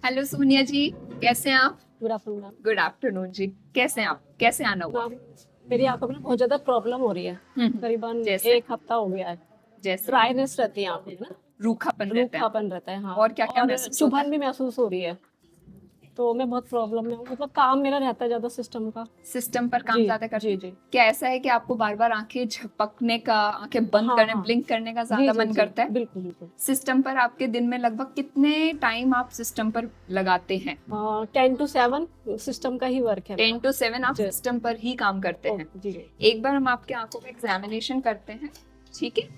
Hello Sonia जी, कैसे हैं आप? Good afternoon ma'am. Good afternoon जी। कैसे हैं आप? कैसे आना हुआ? मैम, मेरी आंखों में बहुत ज्यादा प्रॉब्लम हो रही है। करीबन जैसे 1 हफ्ता हो गया है। जैसे ड्राइनेस रहती है आंखों में ना, रूखापन रहता है रूखापन रहता है। हाँ, और क्या क्या और महसूस होता है? चुभन भी महसूस हो रही है। तो मैं बहुत प्रॉब्लम में हूँ, मतलब काम मेरा रहता है ज्यादा सिस्टम का। सिस्टम पर काम जी ज्यादा करते जी हैं? जी। क्या ऐसा है कि आपको बार बार आंखें झपकने का, आंखें बंद हाँ करने, हाँ। ब्लिंक करने का जी ज्यादा जी मन जी, करता है? बिल्कुल बिल्कुल। सिस्टम पर आपके दिन में लगभग कितने टाइम आप सिस्टम पर लगाते हैं? 10 to 7 सिस्टम का ही वर्क है मेरा। 10 to 7 आप जी। सिस्टम पर ही काम करते हैं। जी जी। एक बार हम आपके आंखों का एग्जामिनेशन करते हैं, ठीक है?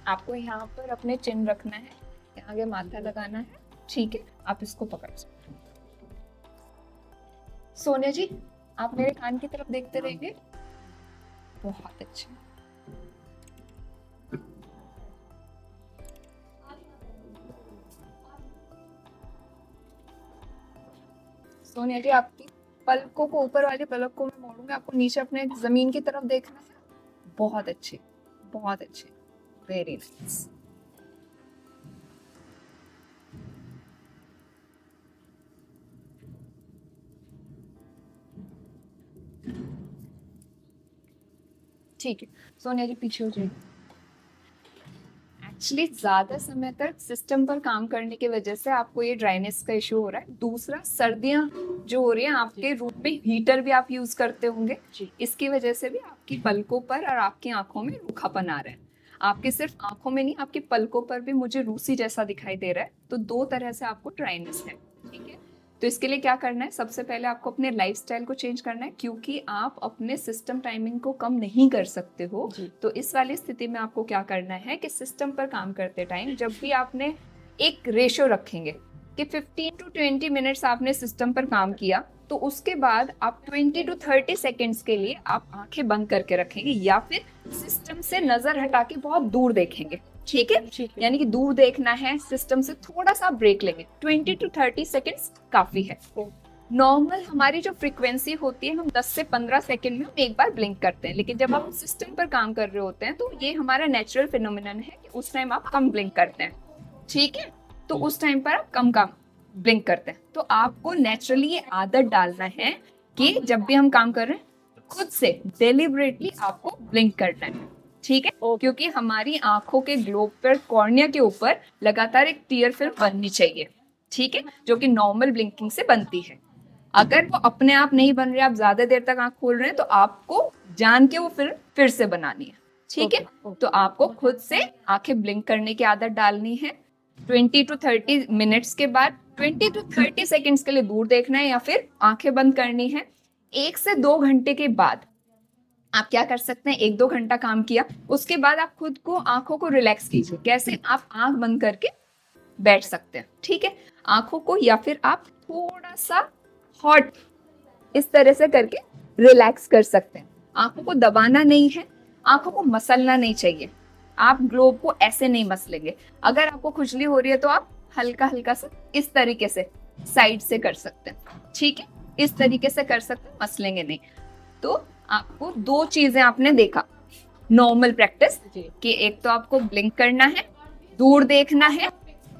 आपको यहाँ पर अपने चिन्ह रखना है, यहाँ आगे माथा लगाना है, ठीक है? आप इसको पकड़ सकते हैं। सोनिया जी, आप मेरे कान की तरफ देखते रहेंगे। बहुत अच्छे। सोनिया जी, आपकी पलकों को, ऊपर वाली पलक को मैं मोड़ूंगी, आपको नीचे अपने जमीन की तरफ देखना है। बहुत अच्छे, बहुत अच्छे, वेरी नाइस। ठीक है, सोनिया जी पीछे हो जाइए। एक्चुअली ज्यादा समय तक सिस्टम पर काम करने की वजह से आपको ये ड्राइनेस का इशू हो रहा है। दूसरा, सर्दियां जो हो रही हैं, आपके रूम में हीटर भी आप यूज करते होंगे, जी। इसकी वजह से भी आपकी पलकों पर और आपकी आंखों में रूखापन आ रहा है। आपके सिर्फ आंखों में नहीं, आपकी पलकों पर भी मुझे रूसी जैसा दिखाई दे रहा है। तो दो तरह से आपको ड्राइनेस है, ठीक है? तो इसके लिए क्या करना है? सबसे पहले आपको अपने लाइफस्टाइल को चेंज करना है, क्योंकि आप अपने सिस्टम टाइमिंग को कम नहीं कर सकते हो। जी। तो इस वाली स्थिति में आपको क्या करना है कि सिस्टम पर काम करते टाइम जब भी आपने एक रेशियो रखेंगे कि 15 to 20 मिनट्स आपने सिस्टम पर काम किया, तो उसके बाद आप 20 to 30 सेकेंड्स के लिए आप आंखें बंद करके रखेंगे या फिर सिस्टम से नजर हटा के बहुत दूर देखेंगे, ठीक है? ठीक है। यानी कि दूर देखना है, सिस्टम से थोड़ा सा ब्रेक लेंगे। 20 to 30 सेकेंड्स काफी है। नॉर्मल हमारी जो फ्रीक्वेंसी होती है, हम 10 से 15 सेकंड में हम एक बार ब्लिंक करते हैं, लेकिन जब आप सिस्टम पर काम कर रहे होते हैं तो ये हमारा नेचुरल फिनोमिनन है कि उस टाइम आप कम ब्लिंक करते हैं, ठीक है? तो उस टाइम पर आप कम ब्लिंक करते हैं। तो आपको नेचुरली ये आदत डालना है कि जब भी हम काम कर रहे हैं, खुद से डेलिबरेटली आपको ब्लिंक करना है, ठीक है? क्योंकि हमारी आंखों के ग्लोब पर, कॉर्निया के ऊपर लगातार एक टीयर फिल्म बननी चाहिए, ठीक है, जो कि नॉर्मल ब्लिंकिंग से बनती है। अगर वो अपने आप नहीं बन रही, आप ज्यादा देर तक आंख खोल रहे हैं, तो आपको जान के वो फिल्म फिर से बनानी है, ठीक है? तो आपको खुद से आंखें ब्लिंक करने की आदत डालनी है। 20 to 30 मिनट्स के बाद 20 to 30 सेकेंड्स के लिए दूर देखना है या फिर आंखें बंद करनी है। 1 से 2 घंटे के बाद आप क्या कर सकते हैं? 1-2 घंटा काम किया, उसके बाद आप खुद को, आंखों को रिलैक्स कीजिए। कैसे? आप आंख बंद करके बैठ सकते हैं, ठीक है? आंखों को, या फिर आप थोड़ा सा हॉट इस तरह से करके रिलैक्स कर सकते हैं। आंखों को दबाना नहीं है, आंखों को मसलना नहीं चाहिए। आप ग्लोब को ऐसे नहीं मसलेंगे। अगर आपको खुजली हो रही है तो आप हल्का हल्का से इस तरीके से साइड से कर सकते हैं, ठीक है? इस तरीके से कर सकते हैं, मसलेंगे नहीं। तो आपको दो चीजें आपने देखा, नॉर्मल प्रैक्टिस कि एक तो आपको ब्लिंक करना है, दूर देखना है।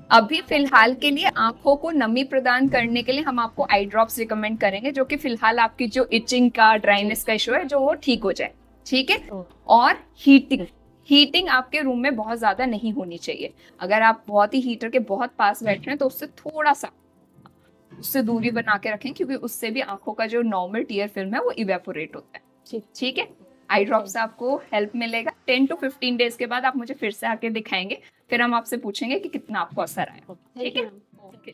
अभी फिलहाल के लिए आंखों को नमी प्रदान करने के लिए हम आपको आई ड्रॉप्स रिकमेंड करेंगे, जो कि फिलहाल आपकी जो इचिंग का, ड्राइनेस का इशू है, जो वो ठीक हो जाए, ठीक है? और हीटिंग, हीटिंग आपके रूम में बहुत ज्यादा नहीं होनी चाहिए। अगर आप बहुत ही हीटर के बहुत पास बैठ रहे हैं तो उससे थोड़ा सा, उससे दूरी बना के रखें, क्योंकि उससे भी आंखों का जो नॉर्मल टीयर फिल्म है वो इवेपोरेट होता है, ठीक है? आई ड्रॉप से आपको हेल्प मिलेगा। 10 to 15 डेज के बाद आप मुझे फिर से आके दिखाएंगे, फिर हम आपसे पूछेंगे कि कितना आपको असर आया, ठीक है? ओके।